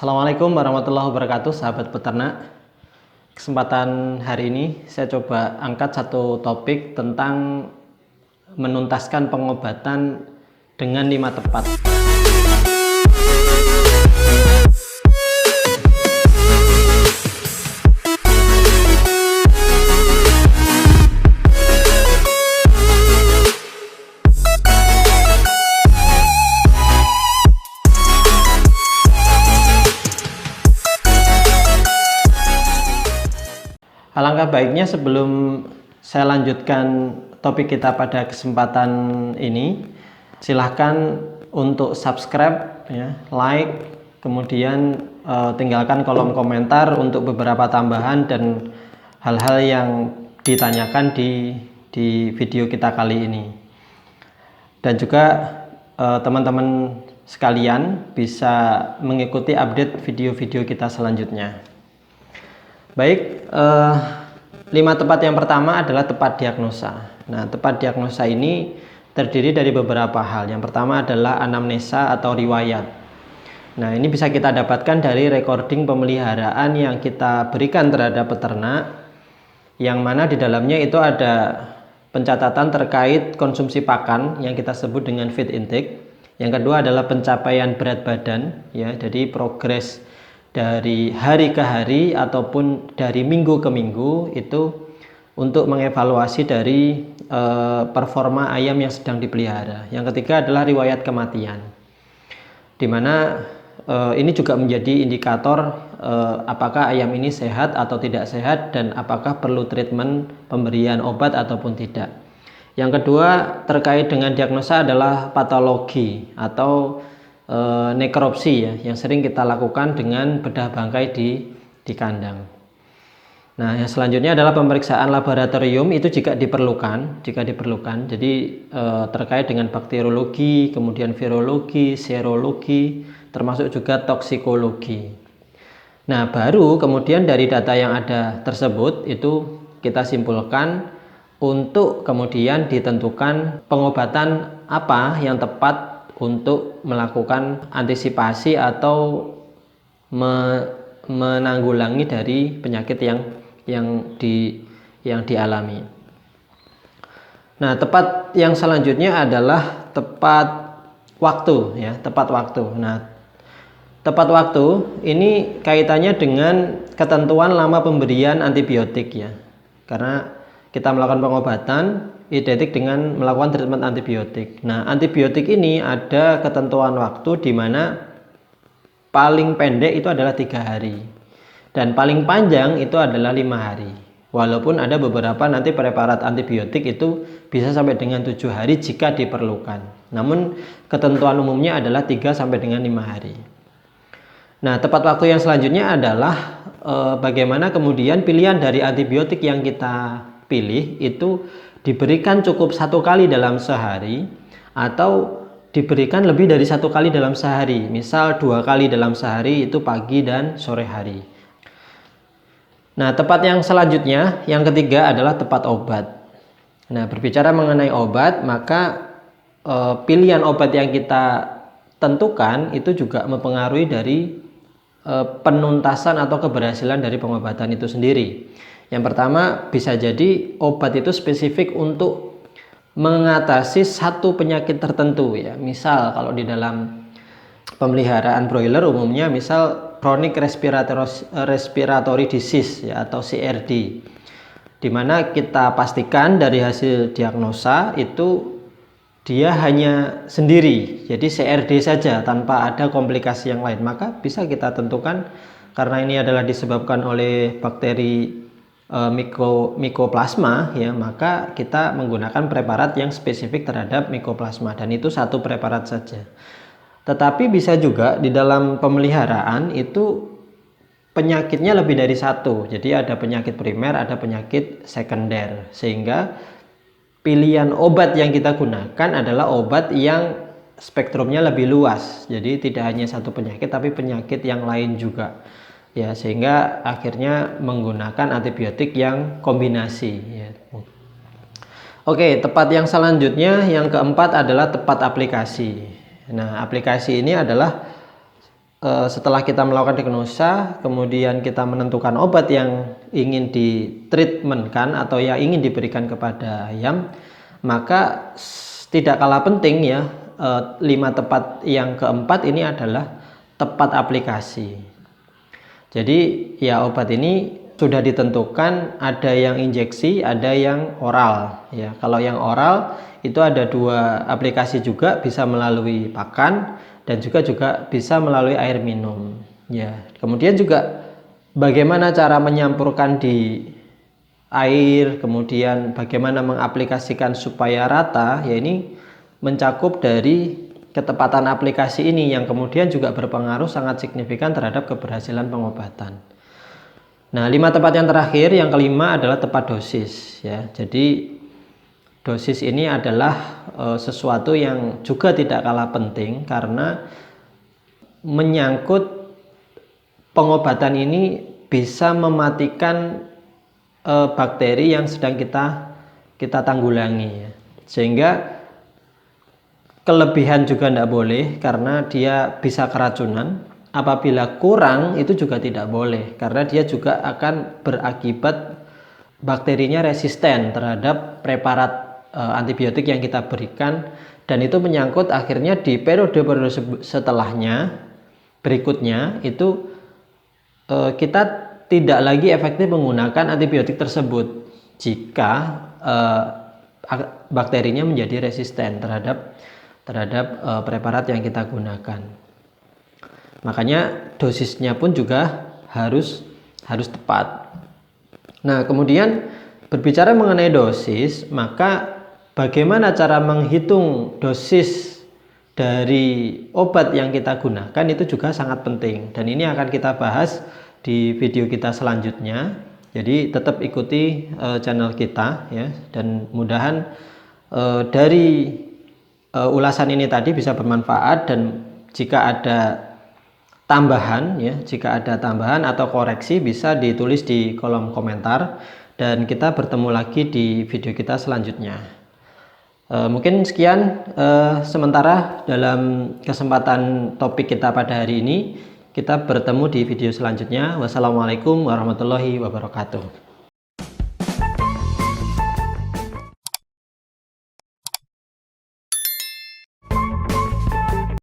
Assalamualaikum warahmatullahi wabarakatuh, sahabat peternak. Kesempatan hari ini saya coba angkat satu topik tentang menuntaskan pengobatan dengan 5 tepat. Alangkah baiknya sebelum saya lanjutkan topik kita pada kesempatan ini, silahkan untuk subscribe, ya, like, kemudian tinggalkan kolom komentar untuk beberapa tambahan dan hal-hal yang ditanyakan di video kita kali ini. Dan juga teman-teman sekalian bisa mengikuti update video-video kita selanjutnya. Baik, 5 tepat yang pertama adalah tepat diagnosa. Nah, tepat diagnosa ini terdiri dari beberapa hal. Yang pertama adalah anamnesa atau riwayat. Nah, ini bisa kita dapatkan dari recording pemeliharaan yang kita berikan terhadap peternak, yang mana di dalamnya itu ada pencatatan terkait konsumsi pakan yang kita sebut dengan feed intake. Yang kedua adalah pencapaian berat badan, ya, jadi progres dari hari ke hari ataupun dari minggu ke minggu itu untuk mengevaluasi dari performa ayam yang sedang dipelihara. Yang ketiga adalah riwayat kematian, di mana ini juga menjadi indikator apakah ayam ini sehat atau tidak sehat dan apakah perlu treatment pemberian obat ataupun tidak. Yang kedua terkait dengan diagnosa adalah patologi atau nekropsi, ya, yang sering kita lakukan dengan bedah bangkai di kandang. Nah, yang selanjutnya adalah pemeriksaan laboratorium itu jika diperlukan. Jadi terkait dengan bakteriologi, kemudian virologi, serologi, termasuk juga toksikologi. Nah, baru kemudian dari data yang ada tersebut itu kita simpulkan untuk kemudian ditentukan pengobatan apa yang tepat untuk melakukan antisipasi atau menanggulangi dari penyakit yang dialami. Nah, tepat yang selanjutnya adalah tepat waktu, ya, tepat waktu. Nah, tepat waktu ini kaitannya dengan ketentuan lama pemberian antibiotik, ya. Karena kita melakukan pengobatan identik dengan melakukan treatment antibiotik. Nah, antibiotik ini ada ketentuan waktu di mana paling pendek itu adalah 3 hari dan paling panjang itu adalah 5 hari. Walaupun ada beberapa nanti preparat antibiotik itu bisa sampai dengan 7 hari jika diperlukan. Namun ketentuan umumnya adalah 3 sampai dengan 5 hari. Nah, tepat waktu yang selanjutnya adalah bagaimana kemudian pilihan dari antibiotik yang kita pilih itu diberikan cukup 1 kali dalam sehari atau diberikan lebih dari 1 kali dalam sehari. Misal 2 kali dalam sehari itu pagi dan sore hari. Nah, tepat yang selanjutnya, yang ketiga adalah tepat obat. Nah, berbicara mengenai obat, maka pilihan obat yang kita tentukan itu juga mempengaruhi dari penuntasan atau keberhasilan dari pengobatan itu sendiri. Yang pertama, bisa jadi obat itu spesifik untuk mengatasi satu penyakit tertentu, ya. Misal kalau di dalam pemeliharaan broiler umumnya misal chronic respiratory disease, ya, atau CRD, di mana kita pastikan dari hasil diagnosa itu dia hanya sendiri, jadi CRD saja tanpa ada komplikasi yang lain, maka bisa kita tentukan karena ini adalah disebabkan oleh bakteri Mycoplasma, ya, maka kita menggunakan preparat yang spesifik terhadap Mycoplasma dan itu satu preparat saja. Tetapi bisa juga di dalam pemeliharaan itu penyakitnya lebih dari satu. Jadi ada penyakit primer, ada penyakit sekunder, sehingga pilihan obat yang kita gunakan adalah obat yang spektrumnya lebih luas. Jadi tidak hanya satu penyakit tapi penyakit yang lain juga. Ya, sehingga akhirnya menggunakan antibiotik yang kombinasi, ya. Oke, tepat yang selanjutnya yang keempat adalah tepat aplikasi. Nah, aplikasi ini adalah setelah kita melakukan diagnosa, kemudian kita menentukan obat yang ingin ditreatmentkan atau yang ingin diberikan kepada ayam, maka tidak kalah penting ya, 5 tepat yang keempat ini adalah tepat aplikasi. Jadi ya obat ini sudah ditentukan, ada yang injeksi, ada yang oral ya. Kalau yang oral itu ada 2 aplikasi juga, bisa melalui pakan dan juga bisa melalui air minum ya. Kemudian juga bagaimana cara menyampurkan di air, kemudian bagaimana mengaplikasikan supaya rata ya, ini mencakup dari ketepatan aplikasi ini yang kemudian juga berpengaruh sangat signifikan terhadap keberhasilan pengobatan. Nah, 5 tepat yang terakhir, yang kelima adalah tepat dosis ya. Jadi dosis ini adalah sesuatu yang juga tidak kalah penting karena menyangkut pengobatan ini bisa mematikan bakteri yang sedang kita tanggulangi ya. Sehingga kelebihan juga tidak boleh karena dia bisa keracunan. Apabila kurang itu juga tidak boleh karena dia juga akan berakibat bakterinya resisten terhadap preparat antibiotik yang kita berikan, dan itu menyangkut akhirnya di periode setelahnya berikutnya itu kita tidak lagi efektif menggunakan antibiotik tersebut jika bakterinya menjadi resisten terhadap preparat yang kita gunakan. Makanya dosisnya pun juga harus tepat. Nah, kemudian berbicara mengenai dosis, maka bagaimana cara menghitung dosis dari obat yang kita gunakan itu juga sangat penting, dan ini akan kita bahas di video kita selanjutnya. Jadi tetap ikuti channel kita ya, dan mudahan dari ulasan ini tadi bisa bermanfaat, dan jika ada tambahan ya, jika ada tambahan atau koreksi bisa ditulis di kolom komentar, dan kita bertemu lagi di video kita selanjutnya. Mungkin sekian sementara dalam kesempatan topik kita pada hari ini. Kita bertemu di video selanjutnya. Wassalamualaikum warahmatullahi wabarakatuh.